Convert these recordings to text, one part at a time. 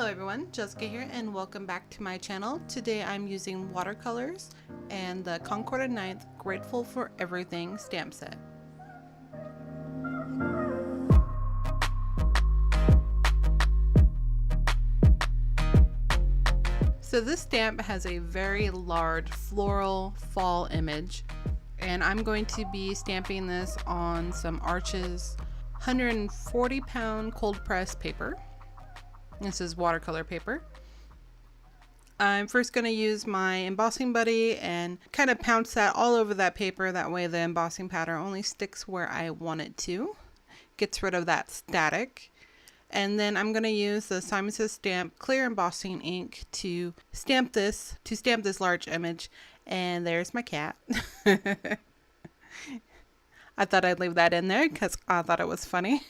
Hello everyone, Jessica here and welcome back to my channel. Today I'm using watercolors and the Concord 9th Grateful for Everything stamp set. So this stamp has a very large floral fall image, and I'm going to be stamping this on some Arches 140-pound cold press paper. This is watercolor paper. I'm first going to use my embossing buddy and kind of pounce that all over that paper. That way the embossing powder only sticks where I want it to. Gets rid of that static. And then I'm going to use the Simon Says Stamp clear embossing ink to stamp this large image. And there's my cat. I thought I'd leave that in there because I thought it was funny.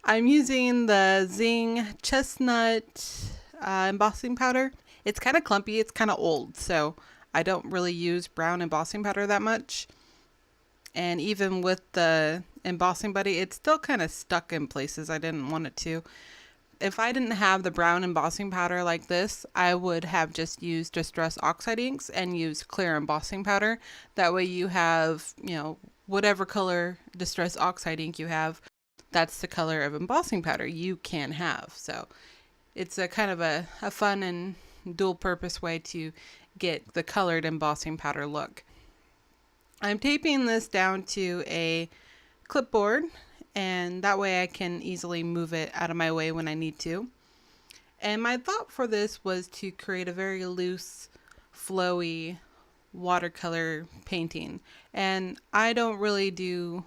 I'm using the Zing Chestnut embossing powder. It's kind of clumpy, it's kind of old, so I don't really use brown embossing powder that much. And even with the embossing buddy, it's still kind of stuck in places I didn't want it to. If I didn't have the brown embossing powder like this, I would have just used Distress Oxide inks and used clear embossing powder. That way you have, whatever color Distress Oxide ink you have, that's the color of embossing powder you can have. So it's a kind of a fun and dual purpose way to get the colored embossing powder look. I'm taping this down to a clipboard, and that way I can easily move it out of my way when I need to. And my thought for this was to create a very loose, flowy watercolor painting. And I don't really do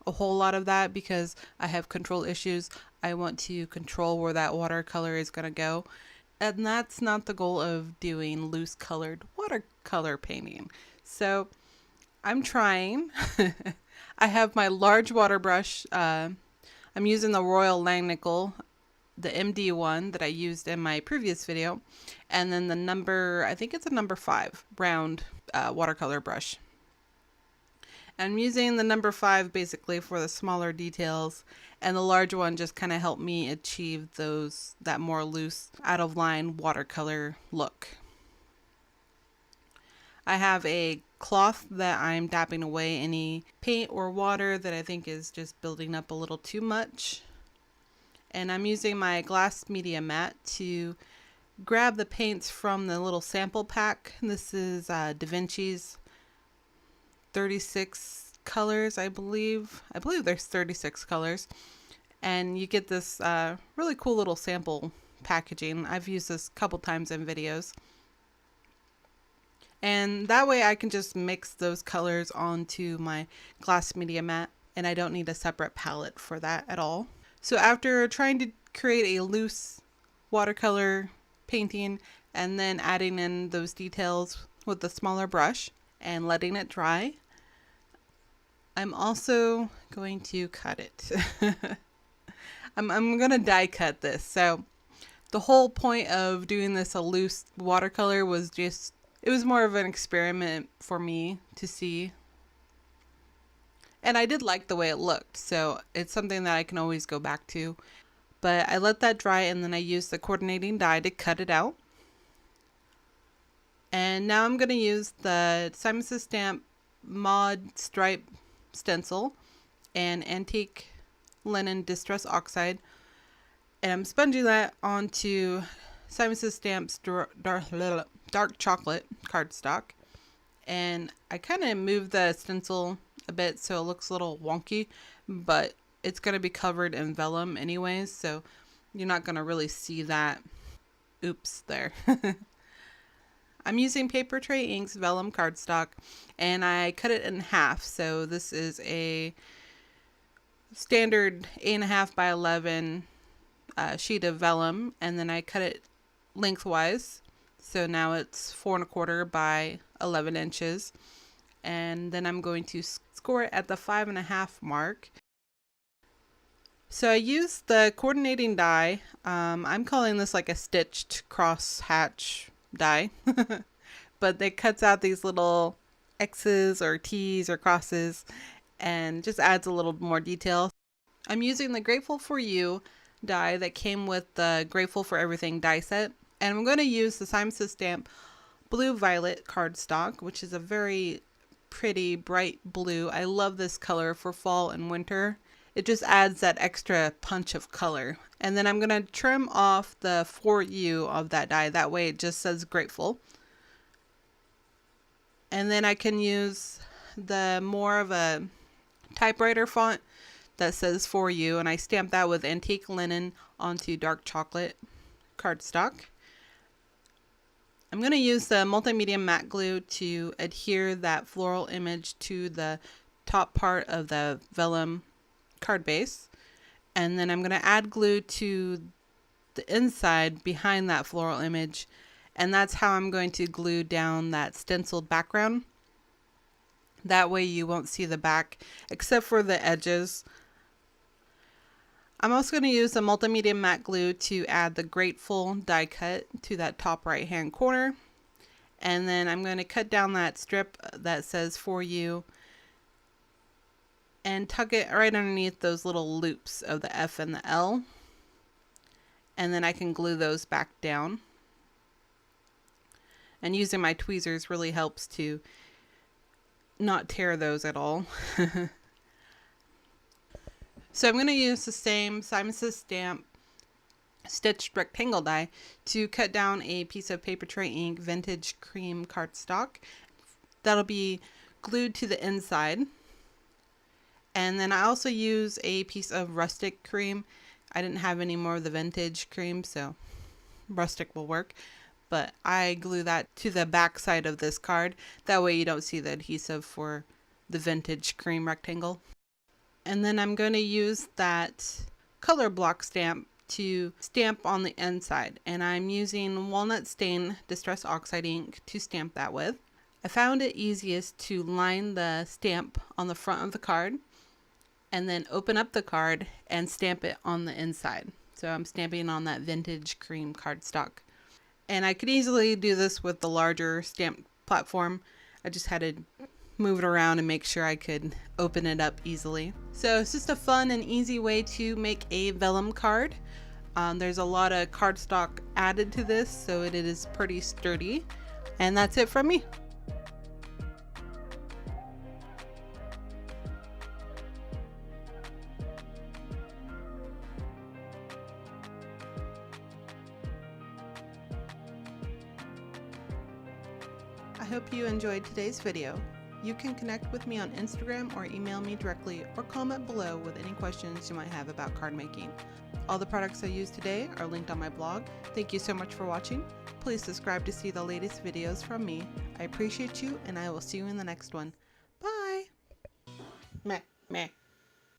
a whole lot of that because I have control issues. I want to control where that watercolor is going to go. And that's not the goal of doing loose colored watercolor painting. So I'm trying. I have my large water brush. I'm using the Royal Langnickel, the MD one that I used in my previous video. And then I think it's a number 5 round watercolor brush. I'm using the number 5 basically for the smaller details, and the large one just kind of helped me achieve that more loose, out of line watercolor look. I have a cloth that I'm dabbing away any paint or water that I think is just building up a little too much. And I'm using my glass media mat to grab the paints from the little sample pack. This is DaVinci's 36 colors, I believe there's 36 colors, and you get this really cool little sample packaging. I've used this a couple times in videos, and that way I can just mix those colors onto my glass media mat, and I don't need a separate palette for that at all. So after trying to create a loose watercolor painting and then adding in those details with the smaller brush and letting it dry, I'm also going to cut it. I'm going to die cut this. So the whole point of doing this a loose watercolor was it was more of an experiment for me to see. And I did like the way it looked, so it's something that I can always go back to. But I let that dry, and then I used the coordinating die to cut it out. And now I'm going to use the Simon Says Stamp Mod Stripe Stencil and Antique Linen Distress Oxide, and I'm sponging that onto Simon Says Stamp's dark chocolate cardstock. And I kind of moved the stencil a bit so it looks a little wonky, but it's going to be covered in vellum anyways, so you're not going to really see that. Oops, there. I'm using Paper Tray Inks vellum cardstock, and I cut it in half. So this is a standard 8.5 by 11 sheet of vellum, and then I cut it lengthwise. So now it's 4.25 by 11 inches, and then I'm going to score it at the 5.5 mark. So I used the coordinating die. I'm calling this like a stitched cross hatch die, but it cuts out these little X's or T's or crosses and just adds a little more detail. I'm using the Grateful for You die that came with the Grateful for Everything die set. And I'm going to use the Simon Says Stamp Blue Violet cardstock, which is a very pretty bright blue. I love this color for fall and winter. It just adds that extra punch of color. And then I'm going to trim off the For You of that die. That way it just says Grateful. And then I can use the more of a typewriter font that says For You, and I stamp that with antique linen onto dark chocolate cardstock. I'm going to use the multimedia matte glue to adhere that floral image to the top part of the vellum card base. And then I'm going to add glue to the inside behind that floral image. And that's how I'm going to glue down that stenciled background. That way you won't see the back except for the edges. I'm also going to use the multimedia matte glue to add the Grateful die cut to that top right hand corner. And then I'm going to cut down that strip that says For You and tuck it right underneath those little loops of the F and the L. And then I can glue those back down. And using my tweezers really helps to not tear those at all. So I'm going to use the same Simon Says Stamp stitched rectangle die to cut down a piece of paper tray ink vintage cream cardstock. That'll be glued to the inside. And then I also use a piece of rustic cream. I didn't have any more of the vintage cream, so rustic will work. But I glue that to the back side of this card. That way you don't see the adhesive for the vintage cream rectangle. And then I'm going to use that color block stamp to stamp on the inside. And I'm using Walnut Stain Distress Oxide ink to stamp that with. I found it easiest to line the stamp on the front of the card and then open up the card and stamp it on the inside. So I'm stamping on that vintage cream cardstock. And I could easily do this with the larger stamp platform. I just had to move it around and make sure I could open it up easily. So it's just a fun and easy way to make a vellum card. There's a lot of cardstock added to this, so it is pretty sturdy. And that's it from me. I hope you enjoyed today's video. You can connect with me on Instagram or email me directly or comment below with any questions you might have about card making. All the products I used today are linked on my blog. Thank you so much for watching. Please subscribe to see the latest videos from me. I appreciate you, and I will see you in the next one. Bye! Meh, meh.